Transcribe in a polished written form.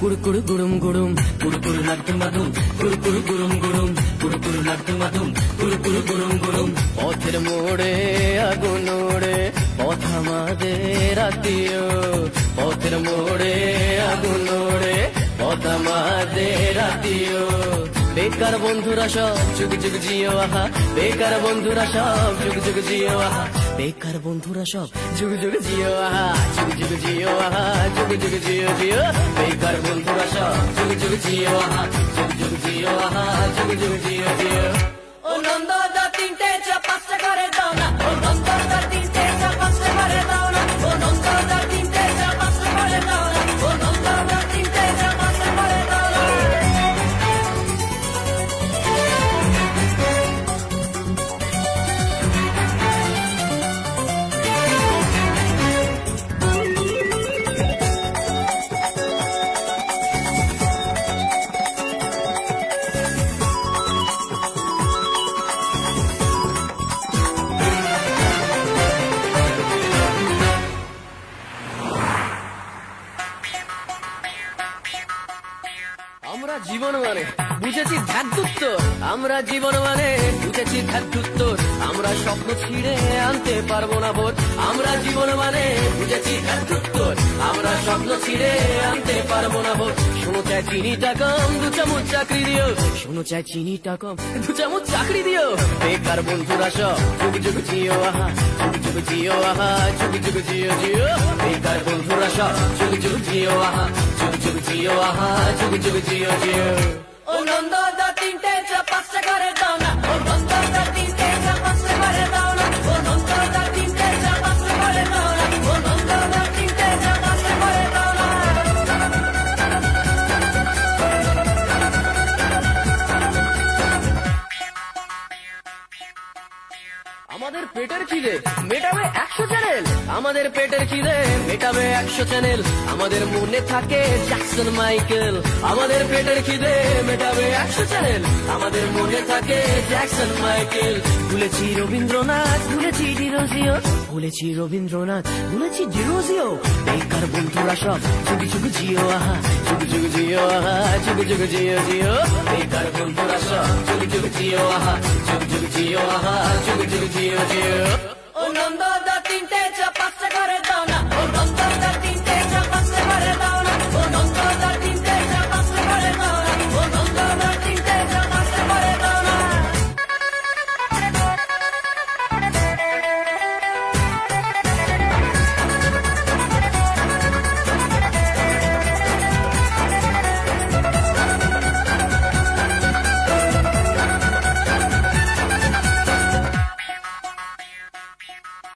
কুড়কুড় গুড়ুম গুড়ুম কুড়কুড় নাড়তুম মাদুম কুড়কুড় গুড়ুম গুড়ুম কুড়কুড় নাড়তুম মাদুম কুড়কুড় গুড়ুম গুড়ুম পথের মোড়ে আগুন ওড়ে পথ আমাদের আত্মীয় পথের মোড়ে আগুন ওড়ে পথ আমাদের আত্মীয় বেকার বন্ধুরা সব যুগ যুগ জিও আহা বেকার বন্ধুরা সব যুগ যুগ জিও আহা বেকার বন্ধুরা সব যুগ যুগ জিও আহা যুগ যুগ জিও আহা যুগ যুগ জিও জিও বেকার বন্ধুরা সব যুগ যুগ জিও আহা যুগ যুগ জিও আহা যুগ যুগ জিও জিও ও নন্দদা তিনটে চা পাঁচটা করে দাও না ও নন্দদা তিনটে চা পাঁচটা করে দাও না ও নন্দদা তিনটে চা পাঁচটা করে দাও না ও নন্দদা তিনটে চা পাঁচটা করে দাও না আমরা জীবন মানে বুঝেছি ধ্যাতুত্ব আমরা জীবন মানে বুঝেছি ধ্যাতুত্ব আমরা স্বপ্ন ছিঁড়ে আনতে পারবো না ভোর আমরা জীবন মানে বুঝেছি ধ্যাতুত্ব আমরা স্বপ্ন ছিঁড়ে আনতে পারবো না ভোর শোনো চাই চিনিটা কম দু চামচ চাকরি দিও শোনো চাই চিনিটা কম দু চামচ চাকরি দিও বেকার বন্ধুরা সব যুগ যুগ জিও আহা যুগ যুগ জিও আহা যুগ যুগ জিও জিও বেকার বন্ধুরা সব যুগ যুগ জিও আহা যুগ যুগ জিও আহা যুগ যুগ জিও জিও ও নন্দদা তিনটে চা পাঁচটা করে দাও না ও নন্দদা তিনটে চা পাঁচটা করে দাও না ও নন্দদা তিনটে চা পাঁচটা করে দাও না ও নন্দদা তিনটে চা পাঁচটা করে দাও না আমাদের পেটের খিদে মেটাবে 100 চ্যানেল আমাদের পেটের খিদে মেটাবে 100 চ্যানেল আমাদের মনে থাকে জ্যাকসন মাইকেল আমাদের পেটের খিদে মেটাবে 100 চ্যানেল আমাদের মনে থাকে জ্যাকসন মাইকেল ভুলেছি রবীন্দ্রনাথ ভুলেছি ডিরোজিও ভুলেছি রবীন্দ্রনাথ ভুলেছি ডিরোজিও বেকার বন্ধুরা সব যুগ যুগ জিও আহা যুগ যুগ জিও আহা যুগ যুগ জিও জিও বেকার বন্ধুরা সব যুগ যুগ জিও আহা যুগ যুগ জিও আহা যুগ যুগ জিও জিও ও নন্দ